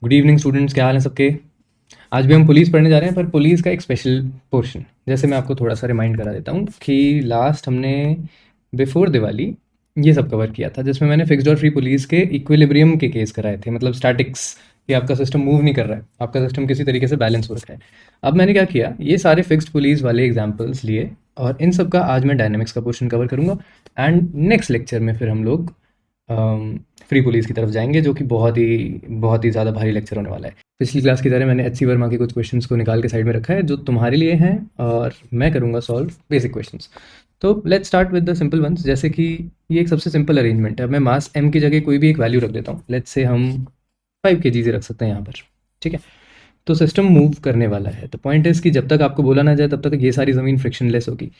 Good evening students, क्या हाल है सबके। आज भी हम पुलिस पढ़ने जा रहे हैं, पर पुलिस का एक स्पेशल पोर्शन। जैसे मैं आपको थोड़ा सा रिमाइंड करा देता हूँ कि लास्ट हमने बिफोर दिवाली ये सब कवर किया था, जिसमें मैंने फिक्स्ड और फ्री पुलिस के इक्विलिब्रियम के केस कराए थे, मतलब स्टैटिक्स, कि आपका सिस्टम मूव नहीं कर रहा है, आपका सिस्टम किसी तरीके से बैलेंस हो रखा है। अब मैंने क्या किया, ये सारे फिक्स्ड पुलिस वाले एग्जाम्पल्स लिए और इन सब का आज मैं डायनेमिक्स का पोर्शन कवर करूँगा। एंड नेक्स्ट लेक्चर में फिर हम लोग फ्री पुलिस की तरफ जाएंगे, जो कि बहुत ही ज़्यादा भारी लेक्चर होने वाला है। पिछली क्लास की तरह मैंने एच सी वर्मा के कुछ क्वेश्चंस को निकाल के साइड में रखा है, जो तुम्हारे लिए हैं, और मैं करूँगा सॉल्व बेसिक क्वेश्चंस। तो let's start with the simple ones. जैसे कि ये एक सबसे सिंपल अरेंजमेंट है। मैं मास m की जगह कोई भी एक वैल्यू रख देता हूँ। लेट्स से हम 5 kg रख सकते हैं यहाँ पर, ठीक है। तो सिस्टम मूव करने वाला है। तो पॉइंट इज़ कि जब तक आपको बोला ना जाए तब तक ये सारी ज़मीन फ्रिक्शनलेस होगी,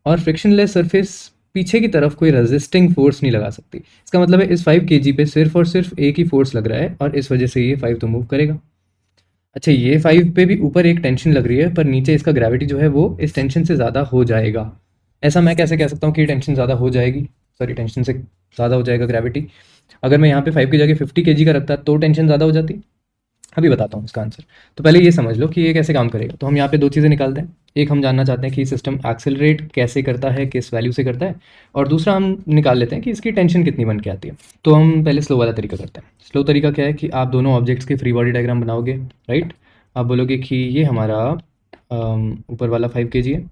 और फ्रिक्शनलेस सरफेस पीछे की तरफ कोई रेजिस्टिंग फोर्स नहीं लगा सकती। इसका मतलब है इस 5 kg पे सिर्फ और सिर्फ एक ही फोर्स लग रहा है, और इस वजह से ये 5 तो मूव करेगा। अच्छा, ये 5 पे भी ऊपर एक टेंशन लग रही है, पर नीचे इसका ग्रेविटी जो है वो इस टेंशन से ज़्यादा हो जाएगा। ऐसा मैं कैसे कह सकता हूँ कि टेंशन ज़्यादा हो जाएगी, सॉरी टेंशन से ज़्यादा हो जाएगा ग्रेविटी। अगर मैं यहाँ पे 5 की जगह 50 kg का रखता तो टेंशन ज़्यादा हो जाती। अभी बताता हूँ इसका आंसर। तो पहले ये समझ लो कि ये कैसे काम करेगा। तो हम यहाँ पे दो चीज़ें निकालते हैं। एक, हम जानना चाहते हैं कि सिस्टम एक्सेलरेट कैसे करता है, किस वैल्यू से करता है, और दूसरा हम निकाल लेते हैं कि इसकी टेंशन कितनी बन के आती है। तो हम पहले स्लो वाला तरीका करते हैं। स्लो तरीका क्या है कि आप दोनों ऑब्जेक्ट्स की फ्री बॉडी डायग्राम बनाओगे, राइट। आप बोलोगे कि ये हमारा ऊपर वाला 5 kg है,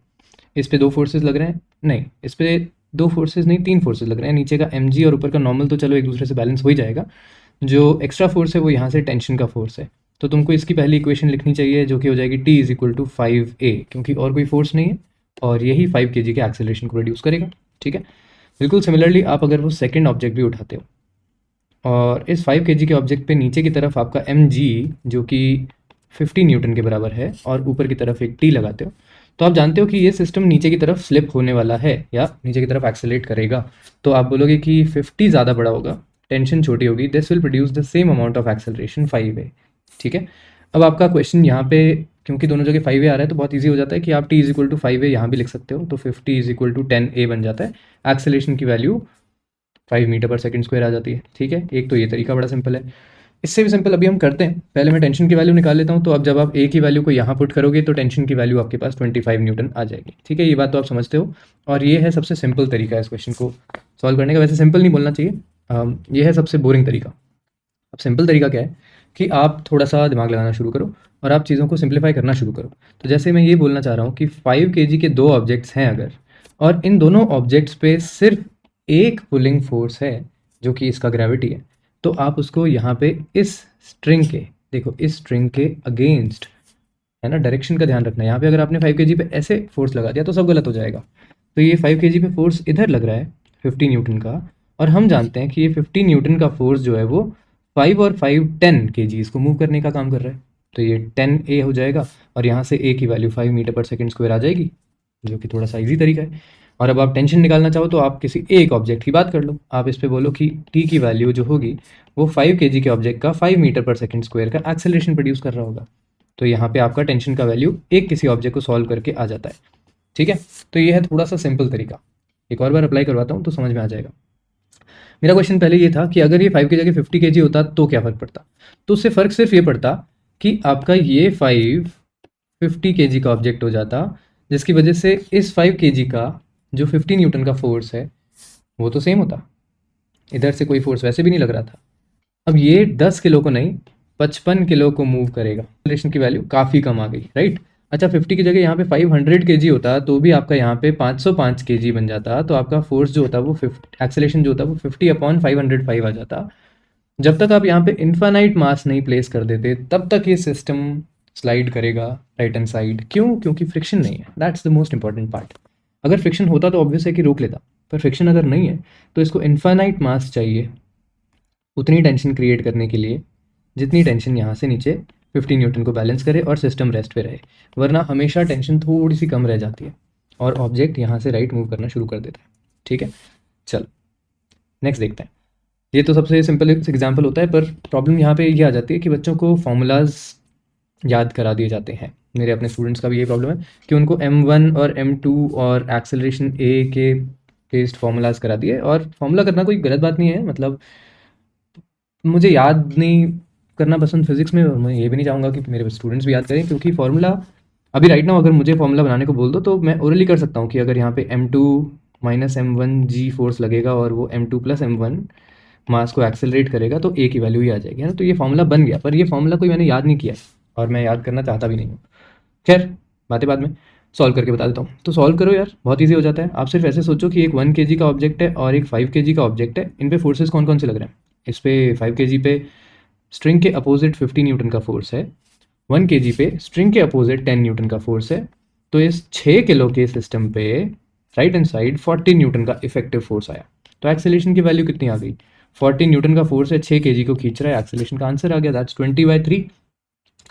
इस पे 2 फोर्सेस लग रहे हैं, नहीं इस पे 2 फोर्सेस नहीं 3 फोर्सेस लग रहे हैं। नीचे का mg और ऊपर का नॉर्मल तो चलो एक दूसरे से बैलेंस हो ही जाएगा। जो एक्स्ट्रा फोर्स है वो यहाँ से टेंशन का फोर्स है। तो तुमको इसकी पहली इक्वेशन लिखनी चाहिए, जो कि हो जाएगी T is equal to 5a, क्योंकि और कोई फोर्स नहीं है और यही 5 kg के एक्सेलरेशन को रिड्यूस करेगा, ठीक है। बिल्कुल सिमिलरली आप अगर वो सेकंड ऑब्जेक्ट भी उठाते हो और इस 5 kg के ऑब्जेक्ट पे नीचे की तरफ आपका mg जो कि 50 न्यूटन के बराबर है और ऊपर की तरफ एक T लगाते हो, तो आप जानते हो कि ये सिस्टम नीचे की तरफ स्लिप होने वाला है या नीचे की तरफ एक्सेलरेट करेगा। तो आप बोलोगे कि 50 ज़्यादा बड़ा होगा, टेंशन छोटी होगी, this will produce the same amount of acceleration 5a, ठीक है। अब आपका क्वेश्चन यहाँ पे, क्योंकि दोनों जगह 5a आ रहा है तो बहुत ईजी हो जाता है कि आप T is equal to 5a यहाँ भी लिख सकते हो। तो 50 इज इक्वल टू 10a बन जाता है। एक्सेलरेशन की वैल्यू 5 मीटर पर सेकंड स्क्वायर आ जाती है, ठीक है। एक तो ये तरीका बड़ा सिंपल है। इससे भी सिंपल अभी हम करते हैं। पहले मैं टेंशन की वैल्यू निकाल लेता हूँ। तो अब जब आप ए की वैल्यू को यहाँ पुट करोगे तो टेंशन की वैल्यू आपके पास 25 न्यूटन आ जाएगी, ठीक है। ये बात तो आप समझते हो, और ये है सबसे सिंपल तरीका इस क्वेश्चन को सॉल्व करने का। वैसे सिंपल नहीं बोलना चाहिए, ये है सबसे बोरिंग तरीका। अब सिंपल तरीका क्या है कि आप थोड़ा सा दिमाग लगाना शुरू करो और आप चीज़ों को सिंप्लीफाई करना शुरू करो। तो जैसे मैं ये बोलना चाह रहा हूँ कि 5 kg के 2 ऑब्जेक्ट्स हैं अगर, और इन दोनों ऑब्जेक्ट्स पे सिर्फ एक पुलिंग फोर्स है जो कि इसका ग्रेविटी है, तो आप उसको यहाँ पे इस स्ट्रिंग के, देखो इस स्ट्रिंग के अगेंस्ट, है ना, डायरेक्शन का ध्यान रखना है। यहाँ पे अगर आपने 5 kg पे ऐसे फोर्स लगा दिया तो सब गलत हो जाएगा। तो ये 5 kg पे फोर्स इधर लग रहा है 50 न्यूटन का, और हम जानते हैं कि ये 50 न्यूटन का फोर्स जो है वो 5 और 5 10 kg को मूव करने का काम कर रहा है। तो ये 10a हो जाएगा, और यहाँ से a की वैल्यू 5 मीटर पर सेकंड स्क्वायर आ जाएगी, जो कि थोड़ा सा ईजी तरीका है। और अब आप टेंशन निकालना चाहो तो आप किसी एक ऑब्जेक्ट की बात कर लो। आप इस पे बोलो कि t की वैल्यू जो होगी वो 5 kg के ऑब्जेक्ट का 5 मीटर पर सेकंड स्क्वायर का एक्सेलरेशन प्रोड्यूस कर रहा होगा। तो यहाँ पे आपका टेंशन का वैल्यू एक किसी ऑब्जेक्ट को सॉल्व करके आ जाता है, ठीक है। तो ये है थोड़ा सा सिंपल तरीका। एक और बार अप्लाई करवाता हूँ तो समझ में आ जाएगा। मेरा क्वेश्चन पहले ये था कि अगर ये 5 की जगह 50 kg होता तो क्या फ़र्क पड़ता। तो उससे फ़र्क सिर्फ ये पड़ता कि आपका ये 5 50 kg का ऑब्जेक्ट हो जाता, जिसकी वजह से इस 5 kg का जो 50 न्यूटन का फोर्स है वो तो सेम होता, इधर से कोई फोर्स वैसे भी नहीं लग रहा था। अब ये 10 किलो को नहीं 55 किलो को मूव करेगा। एक्सेलरेशन की वैल्यू काफ़ी कम आ गई, राइट। अच्छा, 50 की जगह यहाँ पे 500 kg होता तो भी आपका यहाँ पे 505 kg बन जाता, तो आपका फोर्स जो होता वो 50, एक्सेलरेशन जो होता वो 50/505 आ जाता। जब तक आप यहाँ पे इन्फानाइट मास नहीं प्लेस कर देते तब तक ये सिस्टम स्लाइड करेगा राइट हैंड साइड। क्यों? क्योंकि फ्रिक्शन नहीं है। That's the most important part. अगर फ्रिक्शन होता तो ऑब्वियस है कि रोक लेता, पर फ्रिक्शन अगर नहीं है तो इसको इन्फानाइट मास चाहिए उतनी टेंशन क्रिएट करने के लिए जितनी टेंशन यहाँ से नीचे 50 न्यूटन को बैलेंस करे और सिस्टम रेस्ट पे रहे। वरना हमेशा टेंशन थोड़ी सी कम रह जाती है और ऑब्जेक्ट यहाँ से राइट मूव करना शुरू कर देता है, ठीक है। चलो नेक्स्ट देखते हैं। ये तो सबसे सिंपल एग्जाम्पल होता है, पर प्रॉब्लम यहाँ पे ये आ जाती है कि बच्चों को फॉर्मूलाज याद करा दिए जाते हैं। मेरे अपने स्टूडेंट्स का भी ये प्रॉब्लम है कि उनको m1 और m2 और एक्सेलरेशन a के बेस्ड फार्मूलाज करा दिए। और फार्मूला करना कोई गलत बात नहीं है, मतलब मुझे याद नहीं करना पसंद फिजिक्स में, और मैं ये भी नहीं चाहूँगा कि मेरे स्टूडेंट्स भी याद करें, क्योंकि फॉर्मूला अभी राइट नाउ अगर मुझे फॉर्मूला बनाने को बोल दो तो मैं ओरली कर सकता हूँ कि अगर यहाँ पे m2 माइनस m1g फोर्स लगेगा और वो m2 प्लस m1 मास को एक्सेलरेट करेगा तो a की वैल्यू ही आ जाएगी, है ना। तो ये फॉर्मूला बन गया, पर ये फॉर्मूला कोई मैंने याद नहीं किया है और मैं याद करना चाहता भी नहीं हूँ। खैर, बातें बाद में, सॉल्व करके बता देता हूँ। तो सॉल्व करो यार, बहुत ईजी हो जाता है। आप सिर्फ ऐसे सोचो कि एक 1 kg का ऑब्जेक्ट है और एक 5 kg का ऑब्जेक्ट है, इन पे फोर्सेस कौन कौन से लग रहे हैं। इस पे 5 kg पे स्ट्रिंग के अपोजिट 50 न्यूटन का फोर्स है, 1 kg पे स्ट्रिंग के अपोजिट 10 न्यूटन का फोर्स है। तो इस 6 किलो के सिस्टम पे राइट हैंड साइड 40 न्यूटन का इफेक्टिव फोर्स आया। तो एक्सेलेरेशन की वैल्यू कितनी आ गई, 40 न्यूटन का फोर्स है, 6 kg को खींच रहा है, एक्सेलेरेशन का आंसर आ गया, दैट्स 20/3,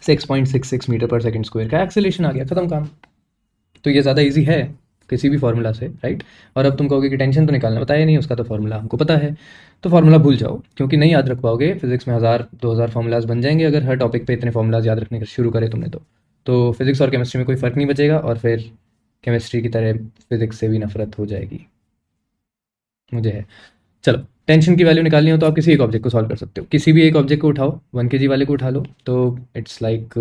6.66 मीटर पर सेकंड स्क्वायर का एक्सेलेरेशन आ गया, खत्म काम। तो ये ज़्यादा इजी है किसी भी फार्मूला से, राइट। और अब तुम कहोगे कि टेंशन तो निकालना बताया नहीं, उसका तो फार्मूला हमको पता है। तो फार्मूला भूल जाओ, क्योंकि नहीं याद रख पाओगे। फिजिक्स में 1000-2000 फार्मूलाज बन जाएंगे अगर हर टॉपिक पे इतने फार्मूलाज याद रखने शुरू करे तुमने तो फिजिक्स और केमिस्ट्री में कोई फ़र्क नहीं बचेगा, और फिर केमिस्ट्री की तरह फिजिक्स से भी नफरत हो जाएगी, मुझे है। चलो, टेंशन की वैल्यू निकालनी हो तो आप किसी एक ऑब्जेक्ट को सॉल्व कर सकते हो, किसी भी एक ऑब्जेक्ट को उठाओ, 1 kg वाले को उठा लो, तो इट्स लाइक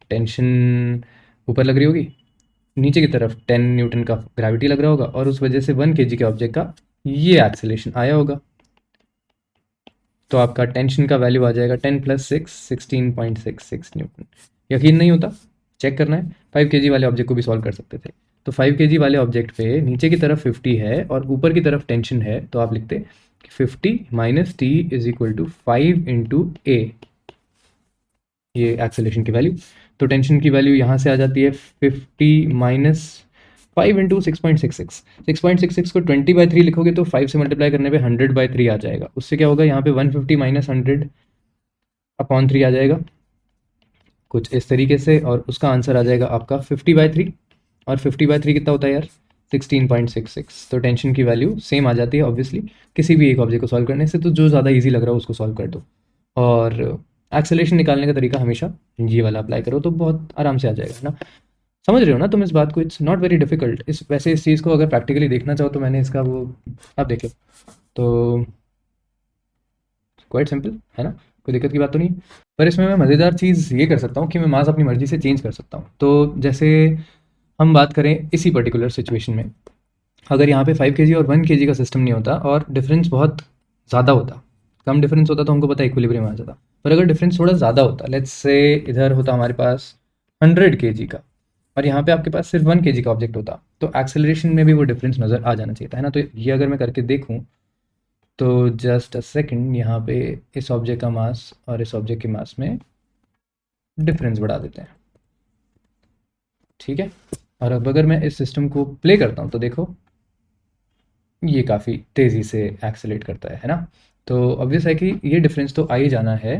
टेंशन ऊपर लग रही होगी, नीचे की तरफ 10 न्यूटन का ग्रेविटी लग रहा होगा, और उस वजह से 1 kg के ऑब्जेक्ट का ये एक्सेलेरेशन आया होगा। तो आपका टेंशन का वैल्यू आ जाएगा 10 + 6 16.66 न्यूटन। यकीन नहीं होता, चेक करना है। 5 kg वाले ऑब्जेक्ट को भी सॉल्व कर सकते थे। तो 5 kg वाले ऑब्जेक्ट पे नीचे की तरफ 50 है और ऊपर की तरफ टेंशन है, तो आप लिखते 50 - t = 5 × a, ये एक्सेलेरेशन की वैल्यू। तो टेंशन की वैल्यू यहाँ से आ जाती है 50 - 5 × 6.66। 6.66 को 20/3 लिखोगे तो 5 से मल्टीप्लाई करने पे 100/3 आ जाएगा। उससे क्या होगा, यहाँ पे 150 - 100/3 आ जाएगा कुछ इस तरीके से, और उसका आंसर आ जाएगा आपका 50/3। और 50/3 कितना होता है यार, 16.66। तो टेंशन की वैल्यू सेम आ जाती है ऑब्वियसली किसी भी एक ऑब्जेक्ट को सॉल्व करने से। तो जो ज़्यादा ईजी लग रहा है उसको सॉल्व कर दो, और एक्सेलेरेशन निकालने का तरीका हमेशा ये वाला अप्लाई करो, तो बहुत आराम से आ जाएगा, है ना। समझ रहे हो ना तुम इस बात को, इट्स नॉट वेरी डिफिकल्ट। वैसे इस चीज़ को अगर प्रैक्टिकली देखना चाहो तो मैंने इसका वो, आप देख लो, तो क्वाइट सिंपल है ना, कोई दिक्कत की बात तो नहीं। पर इसमें मैं मज़ेदार चीज़ ये कर सकता हूँ कि मैं मास अपनी मर्जी से चेंज कर सकता हूँ। तो जैसे हम बात करें इसी पर्टिकुलर सिचुएशन में, अगर यहाँ पे 5 kg और 1 kg का सिस्टम नहीं होता और डिफरेंस बहुत ज़्यादा होता, कम डिफरेंस होता तो हमको पता है इक्विलिब्रियम आ जाता, पर अगर डिफरेंस थोड़ा ज़्यादा होता, लेट्स से इधर होता हमारे पास 100 kg का और यहाँ पे आपके पास सिर्फ 1 kg का ऑब्जेक्ट होता, तो एक्सेलरेशन में भी वो डिफरेंस नज़र आ जाना चाहिए था, है ना। तो ये अगर मैं करके देखूँ तो जस्ट अ सेकंड, यहाँ पे इस ऑब्जेक्ट का मास और इस ऑब्जेक्ट के मास में डिफरेंस बढ़ा देते हैं, ठीक है। और अब अगर मैं इस सिस्टम को प्ले करता हूँ तो देखो ये काफ़ी तेज़ी से एक्सेलेरेट करता है ना। तो ऑब्वियस है कि ये डिफरेंस तो आ ही जाना है,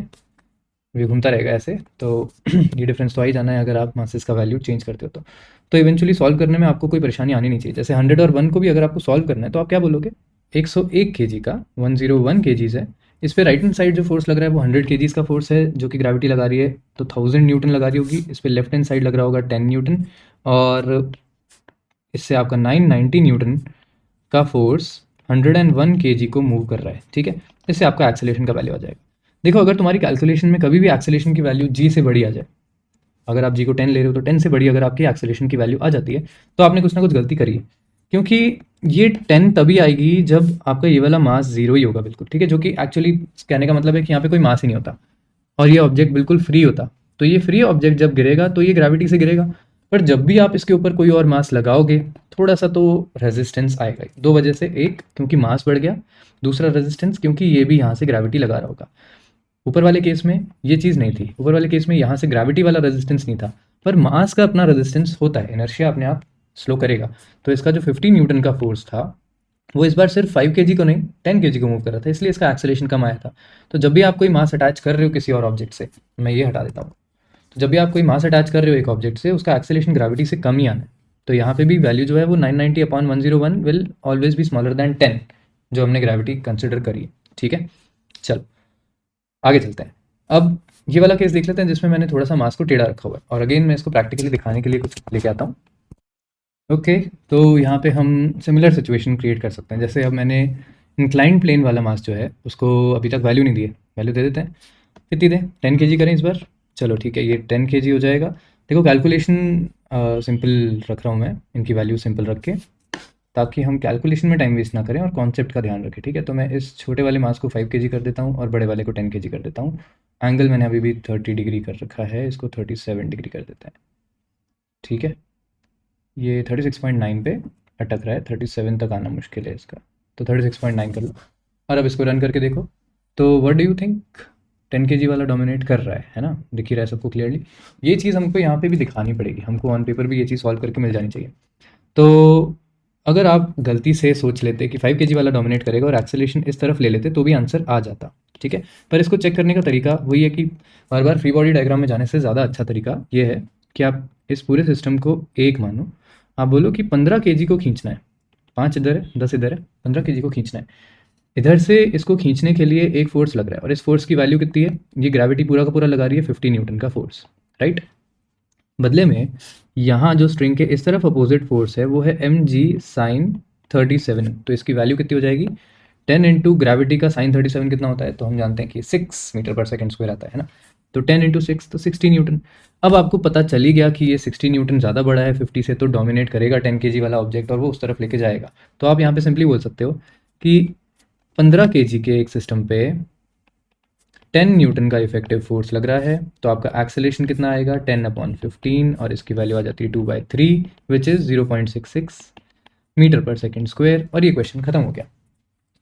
ये घूमता रहेगा ऐसे, तो ये डिफरेंस तो आ ही जाना है अगर आप मासेस का वैल्यू चेंज करते हो तो इवेंचुअली सॉल्व करने में आपको कोई परेशानी आनी नहीं चाहिए। जैसे 100 और 1 को भी अगर आपको सॉल्व करना है तो आप क्या बोलोगे, 101 kg का 101 kgs है, इस पे राइट हैंड साइड जो फोर्स लग रहा है वो 100 kgs का फोर्स है जो कि ग्रेविटी लगा रही है, तो 1000 न्यूटन लगा रही होगी। इस पे लेफ्ट हैंड साइड लग रहा होगा 10 न्यूटन, और इससे आपका 990 न्यूटन का फोर्स 101 kg को मूव कर रहा है, ठीक है। इससे आपका एक्सेलेरेशन का वैल्यू आ जाएगा। देखो, अगर तुम्हारी कैलकुलेशन में कभी भी एक्सेलेरेशन की वैल्यू g से बड़ी आ जाए, अगर आप g को 10 ले रहे हो तो 10 से बड़ी अगर आपकी एक्सेलेरेशन की वैल्यू आ जाती है तो आपने कुछ ना कुछ गलती करी है, क्योंकि ये 10 तभी आएगी जब आपका ये वाला मास जीरो ही होगा बिल्कुल, ठीक है। जो कि एक्चुअली कहने का मतलब है कि यहाँ पे कोई मास ही नहीं होता और ये ऑब्जेक्ट बिल्कुल फ्री होता। तो ये फ्री ऑब्जेक्ट जब गिरेगा तो ये ग्रेविटी से गिरेगा, पर जब भी आप इसके ऊपर कोई और मास लगाओगे थोड़ा सा तो रेजिस्टेंस आएगा। दो वजह से, एक क्योंकि मास बढ़ गया, दूसरा रेजिस्टेंस क्योंकि ये भी यहाँ से ग्रेविटी लगा रहा होगा। ऊपर वाले केस में ये चीज़ नहीं थी, ऊपर वाले केस में यहाँ से ग्रेविटी वाला रेजिस्टेंस नहीं था, पर मास का अपना रेजिस्टेंस होता है, इनर्शिया अपने आप स्लो करेगा। तो इसका जो 50 न्यूटन का फोर्स था वो इस बार सिर्फ 5 kg को नहीं 10 kg को मूव कर रहा था, इसलिए इसका एक्सेलेरेशन कम आया था। तो जब भी आप कोई मास अटैच कर रहे हो किसी और ऑब्जेक्ट से, मैं ये हटा देता हूँ, तो जब भी आप कोई मास अटैच कर रहे हो एक ऑब्जेक्ट से, उसका एक्सेलेरेशन ग्रेविटी से कम ही आना है। तो यहाँ पे भी वैल्यू जो है वो 990/101 will always be smaller than 10, जो हमने ग्रेविटी कंसिडर करी है, ठीक है। चलो आगे चलते हैं। अब ये वाला केस देख लेते हैं जिसमें मैंने थोड़ा सा मास को टेढ़ा रखा हुआ है, और अगेन मैं इसको प्रैक्टिकली दिखाने के लिए कुछ लेके आता हूँ। ओके, तो यहाँ पे हम सिमिलर सिचुएशन क्रिएट कर सकते हैं। जैसे अब मैंने इंक्लाइंड प्लेन वाला मास जो है उसको अभी तक वैल्यू नहीं दी है, वैल्यू दे देते हैं। कितनी दें, 10 kg करें इस बार। चलो ठीक है, ये 10 kg हो जाएगा। देखो कैलकुलेशन सिंपल रख रहा हूँ मैं, इनकी वैल्यू सिंपल रख के, ताकि हम कैलकुलेशन में टाइम वेस्ट ना करें और कॉन्सेप्ट का ध्यान रखें। ठीक है, तो मैं इस छोटे वाले मास को 5 kg कर देता हूँ और बड़े वाले को 10 kg कर देता हूँ। एंगल मैंने अभी भी 30 डिग्री कर रखा है, इसको 37 डिग्री कर देते हैं। ठीक है, ये 36.9 पे अटक रहा है, 37 तक आना मुश्किल है इसका, तो 36.9 कर लो। और अब इसको रन करके देखो, तो what do you think, 10 kg वाला डोमिनेट कर रहा है ना, दिख ही रहा है सबको क्लियरली। ये चीज़ हमको यहाँ पे भी दिखानी पड़ेगी, हमको ऑन पेपर भी ये चीज़ सॉल्व करके मिल जानी चाहिए। तो अगर आप गलती से सोच लेते कि 5 kg वाला डोमिनेट करेगा और एक्सेलरेशन इस तरफ ले लेते तो भी आंसर आ जाता। ठीक है, पर इसको चेक करने का तरीका वही है कि बार बार फ्री बॉडी डायग्राम में जाने से ज़्यादा अच्छा तरीका ये है कि आप इस पूरे सिस्टम को एक मानो, आप बोलो कि 15 kg को खींचना है, 5 इधर है 10 इधर है, 15 kg को खींचना है। इधर से इसको खींचने के लिए एक फोर्स लग रहा है और इस फोर्स की वैल्यू कितनी है, ये ग्रेविटी पूरा का पूरा लगा रही है 50 न्यूटन का फोर्स, राइट। बदले में यहाँ जो स्ट्रिंग के इस तरफ अपोजिट फोर्स है वो है mg साइन 37, तो इसकी वैल्यू कितनी हो जाएगी, 10 इंटू ग्रेविटी का साइन 37 कितना होता है, तो हम जानते हैं कि 6 मीटर पर सेकेंड स्क्वायर आता है ना, तो 10 इंटू 6 तो 60 न्यूटन। अब आपको पता चल ही गया कि ये 60 न्यूटन ज़्यादा बड़ा है 50 से, तो डोमिनेट करेगा 10 kg वाला ऑब्जेक्ट और वो उस तरफ लेके जाएगा। तो आप यहाँ पे सिंपली बोल सकते हो कि 15 kg के एक सिस्टम पे 10 न्यूटन का इफेक्टिव फोर्स लग रहा है, तो आपका एक्सेलेरेशन कितना आएगा 10/15 और इसकी वैल्यू आ जाती है 2/3 विच इज़ 0.66 मीटर पर सेकेंड स्क्वायर। और ये क्वेश्चन खत्म हो गया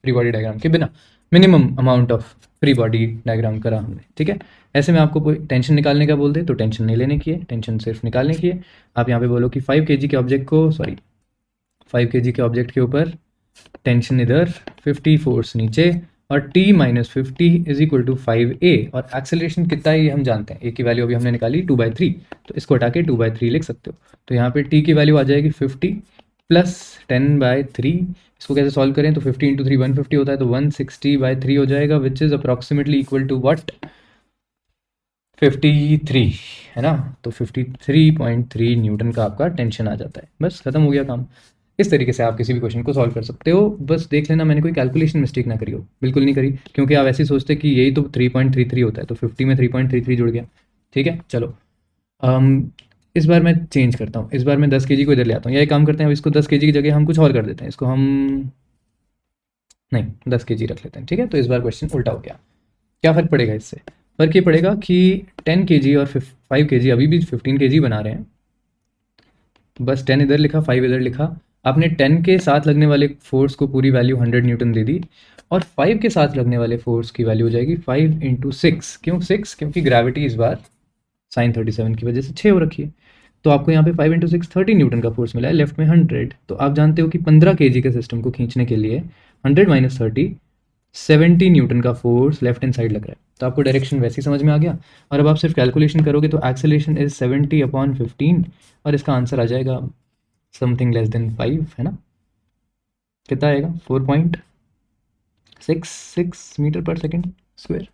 फ्री बॉडी डायग्राम के बिना, minimum amount of free body diagram करा हमने। ठीक है, ऐसे में आपको कोई टेंशन निकालने का बोल दे तो टेंशन नहीं लेने की है, टेंशन सिर्फ निकालने की है। आप यहाँ पे बोलो कि 5 kg के ऑब्जेक्ट को, सॉरी 5 kg के ऑब्जेक्ट के ऊपर टेंशन इधर, 50 फोर्स नीचे और t minus 50 is equal to 5a, और एक्सेलरेशन कितना है ये हम जानते हैं, a की वैल्यू अभी हमने निकाली 2/3, तो इसको हटा के 2/3 लिख सकते हो। तो यहाँ पे t की वैल्यू आ जाएगी 50 प्लस 10/3। इसको कैसे सॉल्व करें, तो 50 इंटू 3 150 होता है, तो 160/3 हो जाएगा which is approximately equal to what, 53, है ना। तो 53.3 न्यूटन का आपका टेंशन आ जाता है, बस खत्म हो गया काम। इस तरीके से आप किसी भी क्वेश्चन को सॉल्व कर सकते हो। बस देख लेना मैंने कोई कैलकुलेशन मिस्टेक ना करी हो, बिल्कुल नहीं करी, क्योंकि आप ऐसे ही सोचते कि यही तो 3.33 होता है, तो 50 में 3.33 जुड़ गया। ठीक है, चलो इस बार मैं चेंज करता हूँ, इस बार मैं 10 kg को इधर ले आता हूँ, या एक काम करते हैं, अब इसको 10 kg की जगह हम कुछ और कर देते हैं, इसको हम नहीं 10 kg रख लेते हैं। ठीक है, तो इस बार क्वेश्चन उल्टा हो गया। क्या फ़र्क पड़ेगा इससे, फ़र्क ये पड़ेगा कि 10 kg और 5 kg अभी भी 15 kg बना रहे हैं, बस 10 इधर लिखा 5 इधर लिखा। आपने 10 के साथ लगने वाले फोर्स को पूरी वैल्यू 100 न्यूटन दे दी, और 5 के साथ लगने वाले फोर्स की वैल्यू हो जाएगी 5 इंटू 6। क्यों 6, क्योंकि ग्रेविटी इस बार साइन 37 की वजह से 6 हो रखी है। तो आपको यहाँ पे 5 इंटू 6 30 न्यूटन का फोर्स मिला है, लेफ्ट में 100। तो आप जानते हो कि 15 kg के सिस्टम को खींचने के लिए 100 माइनस 30 70 न्यूटन का फोर्स लेफ्ट हैंड साइड लग रहा है। तो आपको डायरेक्शन वैसे ही समझ में आ गया, और अब आप सिर्फ कैलकुलेशन करोगे तो एक्सेलरेशन इज 70/15 और इसका आंसर आ जाएगा समथिंग लेस देन 5, है ना। कितना आएगा 4.66 मीटर पर सेकेंड स्क्वायर।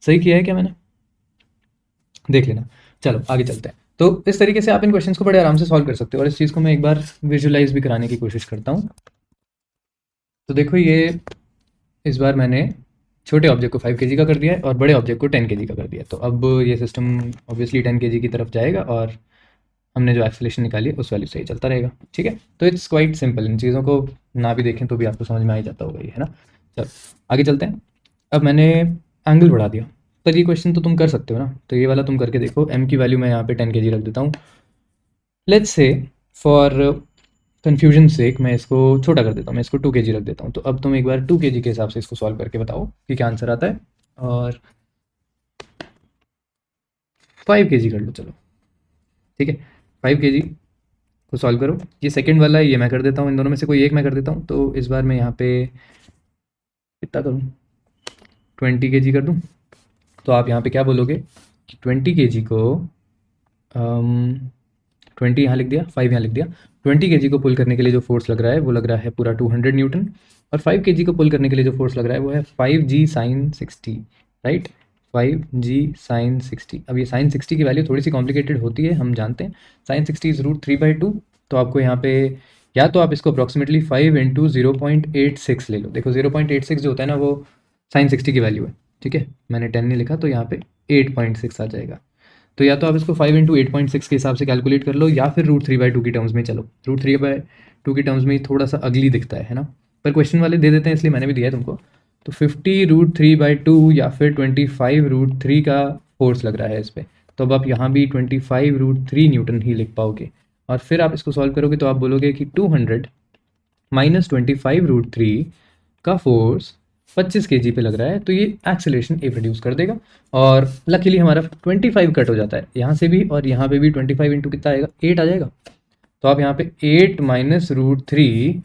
सही किया है क्या मैंने, देख लेना। चलो आगे चलते हैं। तो इस तरीके से आप इन क्वेश्चंस को बड़े आराम से सॉल्व कर सकते हो, और इस चीज़ को मैं एक बार विजुलाइज भी कराने की कोशिश करता हूँ। तो देखो ये इस बार मैंने छोटे ऑब्जेक्ट को 5 kg का कर दिया है और बड़े ऑब्जेक्ट को 10 kg का कर दिया है। तो अब ये सिस्टम ऑब्वियसली 10 kg की तरफ जाएगा और हमने जो एक्सेलरेशन निकाली है उस वैल्यू से ही चलता रहेगा। ठीक है, तो इट्स क्वाइट सिंपल, इन चीज़ों को ना भी देखें तो भी आपको समझ में आ ही जाता होगा ये, है ना। चलो आगे चलते हैं। अब मैंने एंगल बढ़ा दिया, पर ये क्वेश्चन तो तुम कर सकते हो ना, तो ये वाला तुम करके देखो। m की वैल्यू मैं यहाँ पे 10 kg रख देता हूँ। लेट्स से फॉर कन्फ्यूजन सेक मैं इसको छोटा कर देता हूँ, मैं इसको 2 kg रख देता हूँ। तो अब तुम एक बार 2 kg के हिसाब से इसको सॉल्व करके बताओ कि क्या आंसर आता है। और 5 kg कर लो, चलो ठीक है, 5 kg को सॉल्व करो। ये सेकंड वाला है, ये मैं कर देता हूँ, इन दोनों में से कोई एक मैं कर देता हूँ। तो इस बार मैं यहाँ पे कितना करूँ, 20 kg कर दूँ। तो आप यहाँ पे क्या बोलोगे कि 20 kg को 20 यहाँ लिख दिया, 5 यहाँ लिख दिया। 20 kg को पुल करने के लिए जो फोर्स लग रहा है वो लग रहा है पूरा 200 न्यूटन, और 5 kg को पुल करने के लिए जो फोर्स लग रहा है वो है 5g sign 60, right, 5g sign 60। अब ये साइन 60 की वैल्यू थोड़ी सी कॉम्प्लिकेटेड होती है, हम जानते हैं। साइन 60 इज √3/2, तो आपको यहाँ पे या तो आप इसको अप्रॉक्सीमेटली 5 इंटू 0.86 ले लो। देखो 0.86 जो होता है ना वो साइन 60 की वैल्यू है, ठीक है, मैंने 10 नहीं लिखा तो यहाँ पे 8.6 आ जाएगा। तो या तो आप इसको 5 इंटू 8.6 के हिसाब से कैलकुलेट कर लो, या फिर √3/2 की टर्म्स में चलो। √3/2 की टर्म्स में थोड़ा सा अगली दिखता है ना, पर क्वेश्चन वाले दे देते हैं इसलिए मैंने भी दिया है तुमको। तो 50√3/2 या फिर 25√3 का फोर्स लग रहा है इस पर। तो अब आप यहाँ भी 25√3 न्यूटन ही लिख पाओगे, और फिर आप इसको सॉल्व करोगे तो आप बोलोगे कि 200 माइनस 25√3 का फोर्स 25 kg पे लग रहा है, तो ये एक्सेलरेशन ए प्रोड्यूस कर देगा। और लकीली हमारा 25 कट हो जाता है यहाँ से भी, और यहाँ पे भी 25 इंटू कितना आएगा, 8 आ जाएगा। तो आप यहाँ पे 8 माइनस √3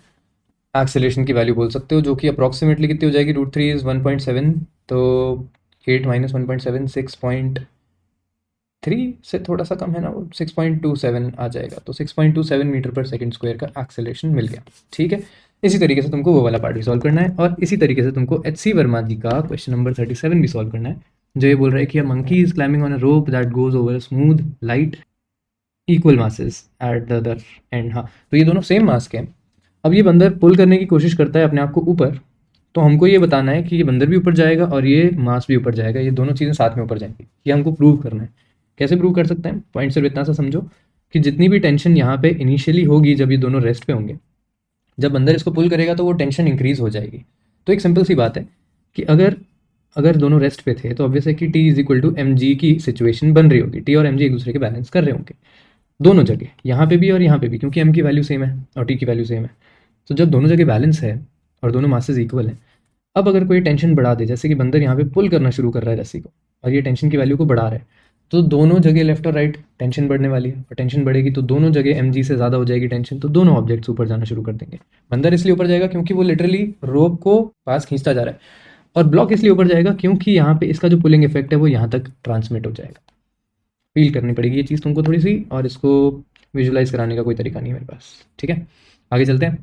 एक्सेलरेशन की वैल्यू बोल सकते हो, जो कि अप्रॉक्सीमेटली कितनी हो जाएगी, √3 इज़ 1.7, तो 8 माइनस 1.7 6.3 से थोड़ा सा कम है ना, वो 6.27 आ जाएगा। तो 6.27 मीटर पर सेकंड स्क्वायर का एक्सेलरेशन मिल गया। ठीक है, इसी तरीके से तुमको वो वाला पार्ट भी सॉल्व करना है, और इसी तरीके से तुमको HC वर्मा जी का क्वेश्चन नंबर 37 भी सॉल्व करना है, जो ये बोल रहा है कि a monkey is climbing on a rope that goes over a smooth light equal masses at the other and. हाँ, तो ये दोनों सेम मास के हैं। अब ये बंदर पुल करने की कोशिश करता है अपने आप को ऊपर, तो हमको ये बताना है कि ये बंदर भी ऊपर जाएगा और ये मास भी ऊपर जाएगा, ये दोनों चीज़ें साथ में ऊपर जाएंगी। ये हमको प्रूव करना है। कैसे प्रूव कर सकते हैं, पॉइंट सिर्फ इतना सा समझो कि जितनी भी टेंशन यहाँ पे इनिशियली होगी जब ये दोनों रेस्ट पे होंगे, जब बंदर इसको पुल करेगा तो वो टेंशन इंक्रीज हो जाएगी। तो एक सिंपल सी बात है कि अगर अगर दोनों रेस्ट पे थे तो ऑब्वियस है कि T is equal to mg की सिचुएशन बन रही होगी। T और mg एक दूसरे के बैलेंस कर रहे होंगे दोनों जगह, यहाँ पे भी और यहाँ पे भी, क्योंकि m की वैल्यू सेम है और T की वैल्यू सेम है। तो जब दोनों जगह बैलेंस है और दोनों मासेस इक्वल हैं, अब अगर कोई टेंशन बढ़ा दे, जैसे कि बंदर यहाँ पे पुल करना शुरू कर रहा है रस्सी को, और ये टेंशन की वैल्यू को बढ़ा रहा है, तो दोनों जगह लेफ्ट और राइट टेंशन बढ़ने वाली है, और टेंशन बढ़ेगी तो दोनों जगह mg से ज़्यादा हो जाएगी टेंशन, तो दोनों ऑब्जेक्ट्स ऊपर जाना शुरू कर देंगे। बंदर इसलिए ऊपर जाएगा क्योंकि वो लिटरली रोप को पास खींचता जा रहा है, और ब्लॉक इसलिए ऊपर जाएगा क्योंकि यहाँ पे इसका जो पुलिंग इफेक्ट है वो यहाँ तक ट्रांसमिट हो जाएगा। फील करनी पड़ेगी ये चीज़ तुमको थोड़ी सी, और इसको विजुलाइज कराने का कोई तरीका नहीं है मेरे पास। ठीक है, आगे चलते हैं।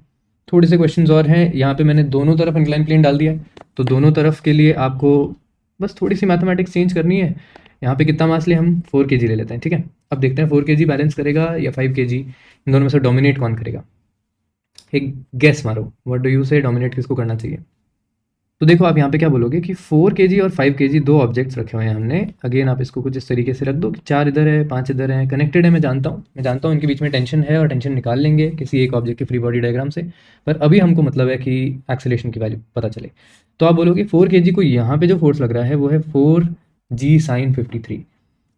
थोड़े से क्वेश्चंस और हैं। यहाँ पे मैंने दोनों तरफ इंक्लाइन प्लेन डाल दिया है, तो दोनों तरफ के लिए आपको बस थोड़ी सी मैथमेटिक्स चेंज करनी है। यहाँ पे कितना मास ले, हम 4 kg ले लेते हैं। ठीक है, अब देखते हैं 4 kg बैलेंस करेगा या 5 kg, इन दोनों में से डोमिनेट कौन करेगा। एक गैस मारो, व्हाट डू यू से, डोमिनेट किसको करना चाहिए। तो देखो आप यहाँ पे क्या बोलोगे कि 4 kg और 5 kg दो ऑब्जेक्ट्स रखे हुए हैं हमने। अगेन आप इसको कुछ इस तरीके से रख दो कि 4 इधर है 5 इधर है, कनेक्टेड है, मैं जानता हूँ इनके बीच में टेंशन है, और टेंशन निकाल लेंगे किसी एक ऑब्जेक्ट के फ्री बॉडी डायग्राम से। पर अभी हमको मतलब है कि एक्सेलरेशन की वैल्यू पता चले। तो आप बोलोगे 4 kg को यहाँ पे जो फोर्स लग रहा है वो है 4g sin 53।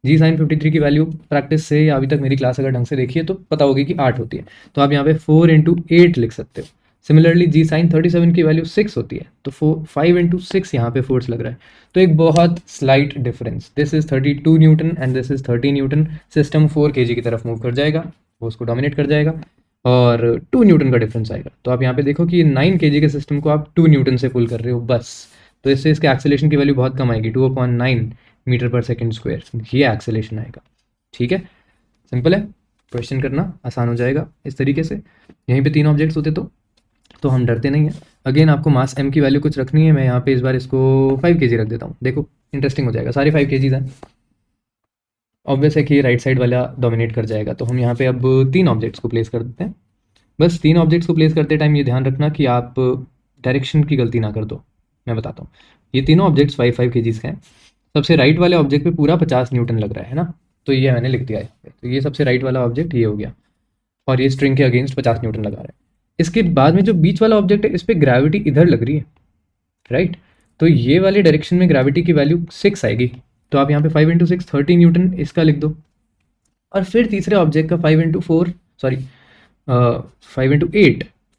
जी साइन 53 की वैल्यू प्रैक्टिस से या अभी तक मेरी क्लास अगर ढंग से देखिए तो पता होगी कि 8 होती है, तो आप यहाँ पे 4 इंटू 8 लिख सकते हो। सिमिलरली जी साइन 37 की वैल्यू 6 होती है, तो 5 इंटू 6 यहाँ पे फोर्स लग रहा है। तो एक बहुत slight difference, this is 32 Newton and this is 30 Newton. System 4 kg की तरफ मूव कर जाएगा, वो उसको डोमिनेट कर जाएगा, और 2 न्यूटन का डिफरेंस आएगा। तो आप यहाँ पे देखो कि 9 kg के सिस्टम को आप 2 न्यूटन से पुल कर रहे हो बस, तो इससे इसके एक्सेलरेशन की वैल्यू बहुत कम आएगी, 2/9 मीटर पर सेकंड स्क्वायर, ये एक्सेलरेशन आएगा। ठीक है, सिंपल है, क्वेश्चन करना आसान हो जाएगा इस तरीके से। यहीं पे 3 ऑब्जेक्ट्स होते तो हम डरते नहीं हैं। अगेन आपको मास m की वैल्यू कुछ रखनी है, मैं यहाँ पे इस बार इसको 5 kg रख देता हूँ। देखो इंटरेस्टिंग हो जाएगा, सारे 5 kg हैं। ऑब्वियस है कि राइट साइड वाला डोमिनेट कर जाएगा, तो हम यहाँ पे अब 3 ऑब्जेक्ट्स को प्लेस कर देते हैं। बस 3 ऑब्जेक्ट्स को प्लेस करते टाइम ये ध्यान रखना कि आप डायरेक्शन की गलती ना कर दो। मैं बताता हूँ, ये तीनों ऑब्जेक्ट्स 5 kg के हैं। सबसे राइट वाले ऑब्जेक्ट पे पूरा 50 न्यूटन लग रहा है ना, तो ये मैंने लिख दिया है। तो ये सबसे राइट वाला ऑब्जेक्ट ये हो गया, और ये स्ट्रिंग के अगेंस्ट 50 न्यूटन लगा रहा है। इसके बाद में जो बीच वाला ऑब्जेक्ट है, इस पर ग्रेविटी इधर लग रही है, राइट। तो ये वाली डायरेक्शन में ग्रेविटी की वैल्यू 6 आएगी, तो आप यहाँ पे 5 इंटू 6 30 न्यूटन इसका लिख दो। और फिर तीसरे ऑब्जेक्ट का 5 इंटू 8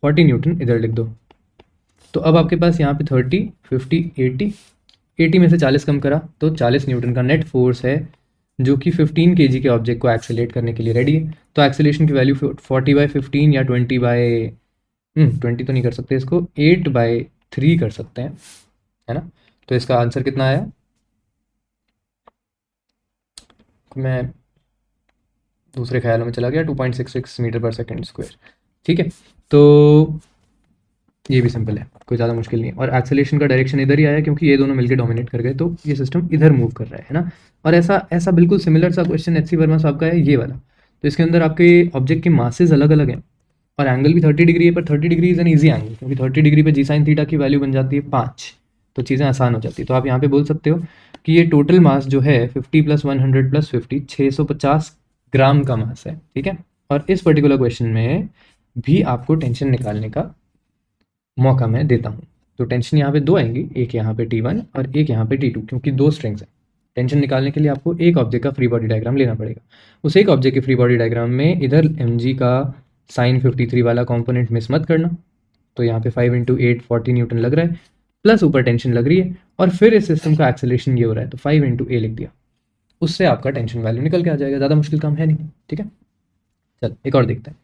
40 न्यूटन इधर लिख दो। तो अब आपके पास यहाँ पे 30 50 80 में से 40 कम करा तो 40 न्यूटन का नेट फोर्स है, जो कि 15 kg के ऑब्जेक्ट को एक्सेलेरेट करने के लिए रेडी है। तो एक्सेलेरेशन की वैल्यू 40/15 या 20 तो नहीं कर सकते इसको, 8/3 कर सकते हैं, है ना। तो इसका आंसर कितना आया, मैं दूसरे ख्यालों में चला गया, 2.66 मीटर पर सेकेंड स्क्वायर। ठीक है, तो ये भी सिंपल है, कोई ज़्यादा मुश्किल नहीं है। और एक्सेलेरेशन का डायरेक्शन इधर ही आया क्योंकि ये दोनों मिलकर डोमिनेट कर गए, तो ये सिस्टम इधर मूव कर रहा है ना। और ऐसा बिल्कुल सिमिलर सा क्वेश्चन HC वर्मा साहब का है ये वाला। तो इसके अंदर आपके ऑब्जेक्ट के मासेज अलग अलग हैं, और एंगल भी 30 डिग्री है, पर 30 degree is an easy angle, क्योंकि 30 डिग्री पे जी साइन थीटा की वैल्यू बन जाती है 5, तो चीज़ें आसान हो जाती। तो आप यहाँ पे बोल सकते हो कि ये टोटल मास जो है 50 + 100 + 50 650 ग्राम का मास है, ठीक है। और इस पर्टिकुलर क्वेश्चन में भी आपको टेंशन निकालने का मौका मैं देता हूँ। तो टेंशन यहाँ पे दो आएंगी, एक यहाँ पे T1 और एक यहाँ पे T2, क्योंकि दो स्ट्रिंग्स हैं। टेंशन निकालने के लिए आपको एक ऑब्जेक्ट का फ्री बॉडी डायग्राम लेना पड़ेगा। उस एक ऑब्जेक्ट के फ्री बॉडी डायग्राम में इधर mg का साइन 53 वाला कॉम्पोनेंट मिस मत करना। तो यहाँ पे 5 × 8 40 न्यूटन लग रहा है, प्लस ऊपर टेंशन लग रही है, और फिर इस सिस्टम का एक्सेलरेशन ये हो रहा है, तो 5 × a लिख दिया। उससे आपका टेंशन वैल्यू निकल के आ जाएगा। ज़्यादा मुश्किल काम है नहीं, ठीक है। चल एक और देखते हैं।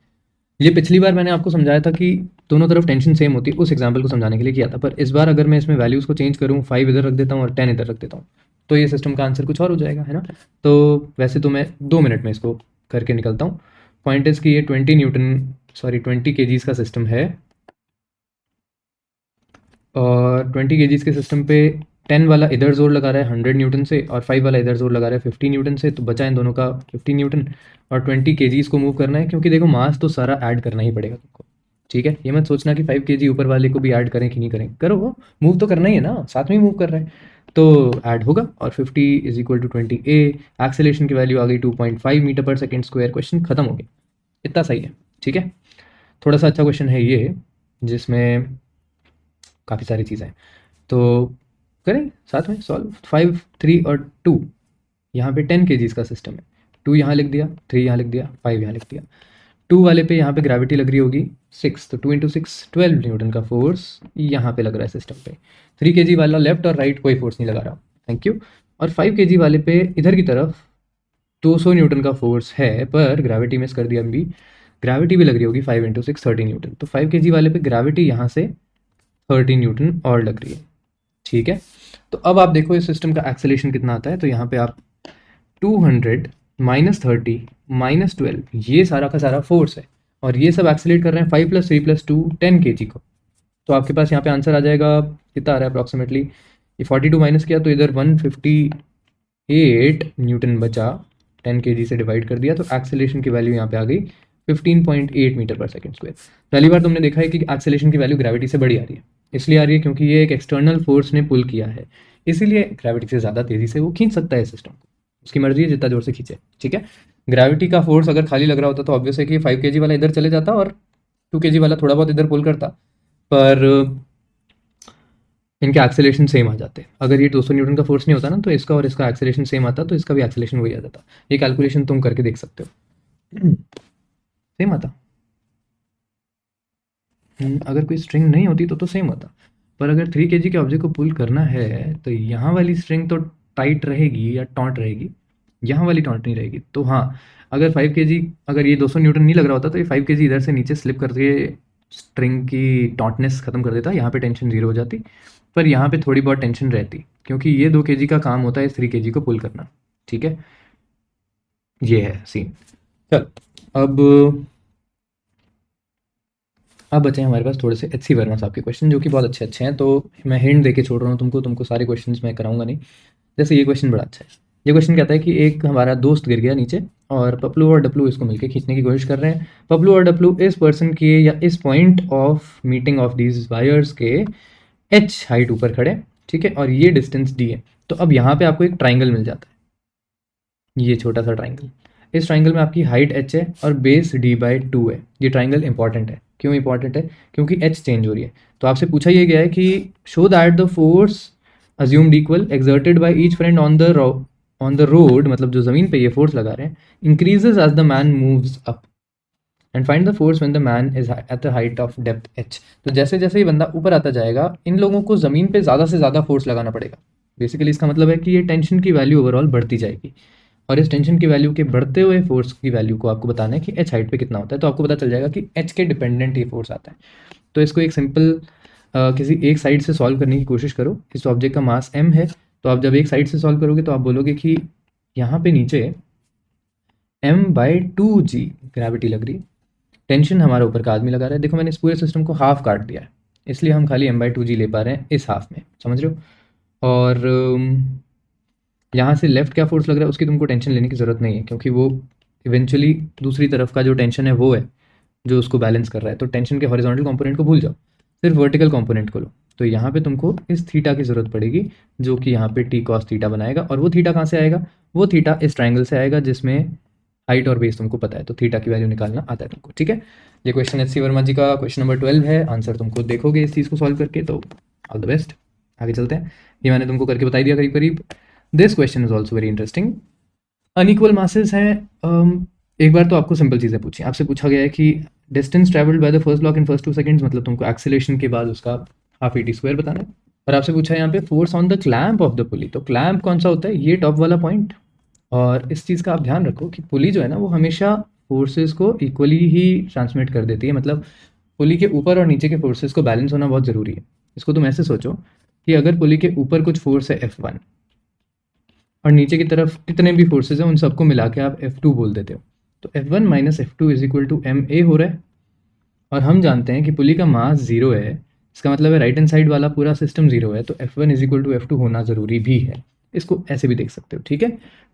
ये पिछली बार मैंने आपको समझाया था कि दोनों तरफ टेंशन सेम होती है, उस एग्जाम्पल को समझाने के लिए किया था। पर इस बार अगर मैं इसमें वैल्यूज़ को चेंज करूँ, 5 इधर रख देता हूँ और 10 इधर रख देता हूँ, तो ये सिस्टम का आंसर कुछ और हो जाएगा, है ना। तो वैसे तो मैं 2 मिनट में इसको करके निकलता हूँ। पॉइंट इज़ कि ये 20 kgs का सिस्टम है, और 20 kgs के सिस्टम पे 10 वाला इधर जोर लगा रहा है 100 न्यूटन से, और 5 वाला इधर जोर लगा रहा है 50 न्यूटन से। तो बचा इन दोनों का 50 न्यूटन, और 20 kgs को मूव करना है, क्योंकि देखो मास तो सारा ऐड करना ही पड़ेगा तुमको, ठीक है। ये मत सोचना कि 5 kg ऊपर वाले को भी ऐड करें कि नहीं करें, करो, वो मूव तो करना ही है ना, साथ में ही मूव कर रहे हैं, तो ऐड होगा। और 50 = 20a, एक्सेलेरेशन की वैल्यू आ गई 2.5 मीटर/सेकंड स्क्वायर। क्वेश्चन खत्म हो गया। इतना सही है, ठीक है। थोड़ा सा अच्छा क्वेश्चन है ये, जिसमें काफ़ी सारी चीज़ें हैं, तो करें साथ में सॉल्व। 5, 3 और 2, यहाँ पे 10 kgs का सिस्टम है। 2 यहाँ लिख दिया, 3 यहाँ लिख दिया, 5 यहाँ लिख दिया। 2 वाले पे यहाँ पे ग्रेविटी लग रही होगी 6, तो 2 × 6 12 न्यूटन का फोर्स यहाँ पे लग रहा है सिस्टम पे। 3 kg वाला लेफ्ट और राइट कोई फोर्स नहीं लगा रहा, थैंक यू। और 5 kg वाले पे इधर की तरफ 200 न्यूटन का फोर्स है, पर ग्रेविटी मिस कर दिया अभी। ग्रेविटी भी लग रही होगी 5 × 6 30 न्यूटन। तो 5 kg वाले पे ग्रेविटी यहाँ से 30 न्यूटन और लग रही है, ठीक है। तो अब आप देखो इस सिस्टम का एक्सेलेरेशन कितना आता है। तो यहाँ पे आप 200 - 30 - 12, ये सारा का सारा फोर्स है, और ये सब एक्सेलेरेट कर रहे हैं 5 + 3 + 2 10 kg को। तो आपके पास यहाँ पे आंसर आ जाएगा, कितना आ रहा है अप्रॉक्सीमेटली, ये 42 माइनस किया तो इधर 158 न्यूटन बचा, 10 kg से डिवाइड कर दिया, तो एक्सेलेरेशन की वैल्यू यहाँ पे आ गई 15.8 मीटर/सेकंड स्क्वायर। पहली बार तुमने देखा है कि एक्सेलेरेशन की वैल्यू ग्रेविटी से बड़ी आ रही है, इसलिए आ रही है क्योंकि ये एक एक्सटर्नल फोर्स ने पुल किया है, इसीलिए ग्रेविटी से ज़्यादा तेज़ी से वो खींच सकता है सिस्टम को, उसकी मर्जी है जितना जोर से खींचे, ठीक है। ग्रेविटी का फोर्स अगर खाली लग रहा होता तो ऑब्वियस है कि 5 kg वाला इधर चले जाता और 2 kg वाला थोड़ा बहुत इधर पुल करता, पर इनके एक्सेलेरेशन सेम आ जाते। अगर ये 200 न्यूटन का फोर्स नहीं होता ना, तो इसका और इसका एक्सेलेरेशन सेम आता, तो इसका भी एक्सेलेरेशन वही आ जाता। ये कैलकुलेशन तुम करके देख सकते हो, सेम आता। अगर कोई स्ट्रिंग नहीं होती तो सेम होता, पर अगर 3 kg के ऑब्जेक्ट को पुल करना है तो यहाँ वाली स्ट्रिंग तो टाइट रहेगी या टॉन्ट रहेगी, यहाँ वाली टॉन्ट नहीं रहेगी। तो हाँ, अगर 5 kg, अगर ये 200 न्यूटन नहीं लग रहा होता तो ये 5 kg इधर से नीचे स्लिप करके स्ट्रिंग की टॉन्टनेस खत्म कर देता, यहाँ पे टेंशन 0 हो जाती, पर यहाँ पे थोड़ी बहुत टेंशन रहती, क्योंकि ये 2 kg का काम होता है इस 3 kg को पुल करना, ठीक है। ये है सीन। चल अब बचे हैं हमारे पास थोड़े से HC वर्मा साहब के क्वेश्चन, जो कि बहुत अच्छे अच्छे हैं। तो मैं हिंट देके छोड़ रहा हूँ तुमको सारे क्वेश्चंस मैं कराऊंगा नहीं। जैसे ये क्वेश्चन बड़ा अच्छा है। ये क्वेश्चन कहता है कि एक हमारा दोस्त गिर गया नीचे, और पपलू और डपलू इसको मिलकर खींचने की कोशिश कर रहे हैं। पपलू और डपलू इस पर्सन के या इस point of meeting of these wires के h हाइट ऊपर खड़े, ठीक है, और ये डिस्टेंस d है। तो अब यहाँ पे आपको एक ट्राइंगल मिल जाता है, ये छोटा सा ट्राइंगल। इस ट्राइंगल में आपकी हाइट h है और बेस d/2 है। ये ट्राइंगल इंपॉर्टेंट है, क्यों इंपॉर्टेंट है, क्योंकि h चेंज हो रही है। तो आपसे पूछा ये गया है कि show that the force assumed equal exerted by each friend on the road, मतलब जो ज़मीन पे ये फोर्स लगा रहे हैं, increases as the man moves up, and find the force when the man is at the height of depth h। तो जैसे जैसे ये बंदा ऊपर आता जाएगा, इन लोगों को ज़मीन पे ज़्यादा से ज़्यादा फोर्स लगाना पड़ेगा। बेसिकली इसका मतलब है कि ये टेंशन की वैल्यू ओवरऑल बढ़ती जाएगी, और इस टेंशन की वैल्यू के बढ़ते हुए फोर्स की वैल्यू को आपको बताना है कि h हाइट पे कितना होता है। तो आपको पता चल जाएगा कि h के डिपेंडेंट ये फोर्स आता है। तो इसको एक सिंपल किसी एक साइड से सॉल्व करने की कोशिश करो। इस ऑब्जेक्ट का मास m है, तो आप जब एक साइड से सॉल्व करोगे तो आप बोलोगे कि यहाँ पे नीचे m/2g ग्रेविटी लग रही है, टेंशन हमारे ऊपर का आदमी लगा रहा है। देखो मैंने इस पूरे सिस्टम को हाफ काट दिया है, इसलिए हम खाली m/2g ले पा रहे हैं इस हाफ में, समझ रहे हो। और यहाँ से लेफ्ट क्या फोर्स लग रहा है उसकी तुमको टेंशन लेने की ज़रूरत नहीं है, क्योंकि वो इवेंचुअली दूसरी तरफ का जो टेंशन है वो है जो उसको बैलेंस कर रहा है। तो टेंशन के हॉरिजॉन्टल कंपोनेंट को भूल जाओ, सिर्फ वर्टिकल कंपोनेंट को लो। तो यहाँ पे तुमको इस थीटा की ज़रूरत पड़ेगी, जो कि यहाँ पे टी कॉस थीटा बनाएगा। और वो थीटा कहाँ से आएगा? वो थीटा इस ट्राइंगल से आएगा जिसमें हाइट और बेस तुमको पता है, तो थीटा की वैल्यू निकालना आता है तुमको। ठीक है, ये क्वेश्चन एच सी वर्मा जी का क्वेश्चन नंबर 12 है। आंसर तुमको देखोगे इस चीज़ को सॉल्व करके, तो ऑल द बेस्ट। आगे चलते हैं, ये मैंने तुमको करके बता दिया करीब करीब। This question is also very interesting. Unequal masses हैं। एक बार तो आपको सिंपल चीज़ें पूछी, आपसे पूछा गया है कि distance travelled by the first block in first 2 seconds, मतलब तुमको एक्सेलेरेशन के बाद उसका हाफ ई स्क्वायर बताना है। और आपसे पूछा है यहाँ पे force on the clamp of the पुली, तो क्लैंप कौन सा होता है? ये टॉप वाला पॉइंट। और इस चीज़ का आप ध्यान रखो कि पुली जो है ना वो हमेशा फोर्सेस को इक्वली ही ट्रांसमिट कर देती है, मतलब पुली के ऊपर और नीचे के फोर्सेस को बैलेंस होना बहुत ज़रूरी है। इसको तुम ऐसे सोचो कि अगर पुली के ऊपर कुछ फोर्स है F1 और नीचे की तरफ कितने भी फोर्सेज हैं उन सबको मिला के आप F2 बोल देते हो, तो F1 minus F2 is equal to MA हो रहा है। और हम जानते हैं कि पुली का मास जीरो है, इसका मतलब है राइट हैंड साइड वाला पूरा सिस्टम जीरो है, तो F1 is equal to F2 होना ज़रूरी भी है। इसको ऐसे भी देख सकते हो। ठीक है,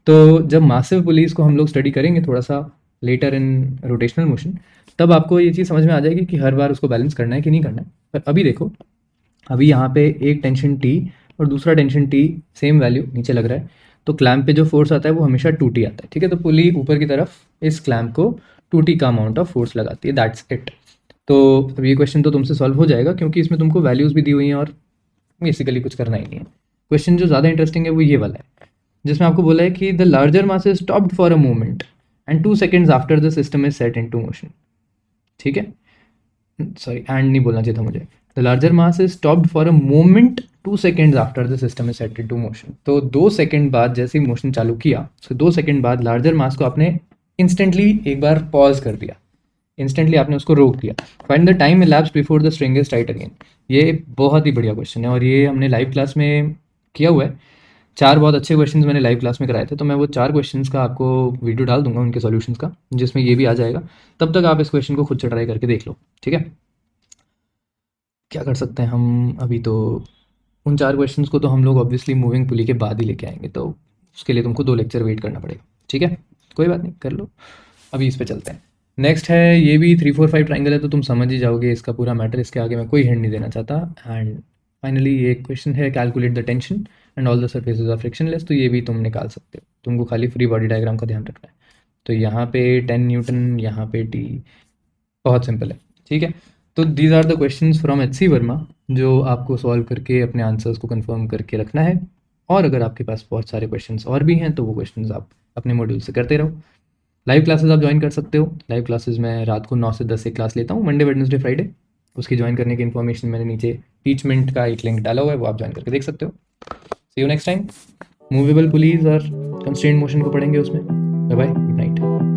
तो जब मासिव पुलीज को हम लोग स्टडी करेंगे थोड़ा सा लेटर इन रोटेशनल मोशन, तब आपको ये चीज़ समझ में आ जाएगी कि हर बार उसको बैलेंस करना है कि नहीं करना है। पर अभी देखो, अभी यहाँ पे एक टेंशन T और दूसरा टेंशन T, सेम वैल्यू नीचे लग रहा है, तो क्लैम्प पे जो फोर्स आता है वो हमेशा 2T आता है। ठीक है, तो पुली ऊपर की तरफ इस क्लैम्प को 2T का अमाउंट ऑफ फोर्स लगाती है, दैट्स इट। तो अब ये क्वेश्चन तो तुमसे सॉल्व हो जाएगा क्योंकि इसमें तुमको वैल्यूज़ भी दी हुई हैं और बेसिकली कुछ करना ही नहीं है। क्वेश्चन जो ज़्यादा इंटरेस्टिंग है वो ये वाला है, जिसमें आपको बोला है कि the larger mass is stopped for a moment and 2 seconds after the system is set into motion. ठीक है, सॉरी एंड नहीं बोलना चाहिए था मुझे। The larger mass is stopped for a moment 2 seconds after the system is set into motion. तो 2 second बाद जैसे ही मोशन चालू किया, उसके 2 सेकेंड बाद लार्जर मास को आपने इंस्टेंटली एक बार पॉज कर दिया, इंस्टेंटली आपने उसको रोक दिया। Find the time elapse before the string is tight again. ये बहुत ही बढ़िया क्वेश्चन है और ये हमने लाइव क्लास में किया हुआ है। 4 बहुत अच्छे क्वेश्चंस मैंने लाइव क्लास में कराए थे, तो मैं वो 4 क्वेश्चंस का आपको वीडियो डाल दूंगा उनके सॉल्यूशंस का, जिसमें ये भी आ जाएगा। तब तक आप इस क्वेश्चन को खुद से ट्राई करके देख लो। ठीक है, क्या कर सकते हैं हम अभी, तो उन 4 क्वेश्चंस को तो हम लोग ऑब्वियसली मूविंग पुली के बाद ही लेके आएंगे, तो उसके लिए तुमको 2 लेक्चर वेट करना पड़ेगा। ठीक है, कोई बात नहीं, कर लो। अभी इस पे चलते हैं। नेक्स्ट है, ये भी 3 4 5 ट्राइंगल है, तो तुम समझ ही जाओगे इसका पूरा मैटर, इसके आगे मैं कोई हिंट नहीं देना चाहता। एंड फाइनली ये क्वेश्चन है, calculate the tension and all the surfaces are frictionless, तो ये भी तुम निकाल सकते हो, तुमको खाली फ्री बॉडी डायग्राम का ध्यान रखना है। तो यहाँ पे 10 न्यूटन, यहाँ पे T, बहुत सिंपल है। ठीक है, तो these are the questions from HC Verma, जो आपको सॉल्व करके अपने आंसर्स को कंफर्म करके रखना है। और अगर आपके पास बहुत सारे क्वेश्चंस और भी हैं तो वो क्वेश्चंस आप अपने मॉड्यूल से करते रहो। लाइव क्लासेस आप ज्वाइन कर सकते हो। लाइव क्लासेस में रात को 9 से 10 एक क्लास लेता हूँ, मंडे वेडनेसडे फ्राइडे। उसकी ज्वाइन करने की इन्फॉर्मेशन मैंने नीचे टीचमेंट का एक लिंक डाला हुआ है, वो आप ज्वाइन करके देख सकते हो। See you next time. Movable pulleys और कंस्ट्रेंट मोशन को पढ़ेंगे उसमें। Bye bye, good night.